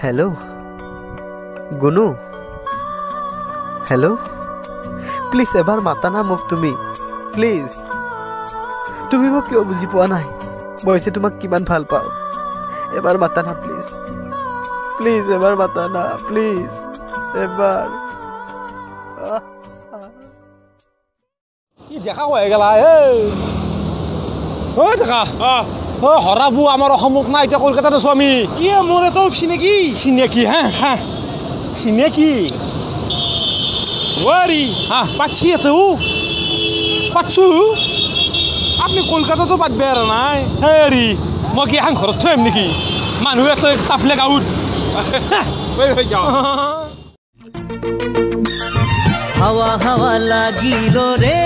hello गुनु hello please एबार माता ना मुक तुमी प्लीज तुमी मो क्यों बुझी पोৱা নাই মই যে তোমাক কিমান ভাল পাওঁ এবাৰ মাতা না প্লিজ প্লিজ এবাৰ মাতা না প্লিজ এবাৰ কি দেখা হৈ গলা ঐ দেখা হৰাবু আমাৰ অসমত নাই এতিয়া কলকাতাত আছো আমি মোৰ এটাও চিনাকি হা চিনাকি ওয়াৰি পাচ্ছি এতেও পাচ্ছু আপনি কলকাতাতো পাতবে আৰ নাই হেৰি মই কি এখন ঘৰত থৈ আহিম নেকি মানুহ এটা তাপলে গাঁৱত हवा हवा लागी रो रे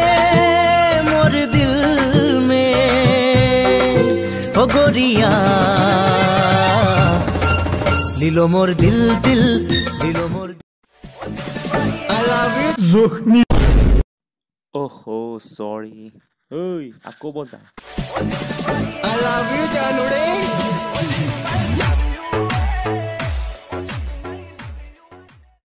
मोर दिल में हो गोरिया लीलो मोर दिल दिल लीलो मोर I love you জখনি ओहो सॉरी ओय আকৌ বজা I love you जानू रे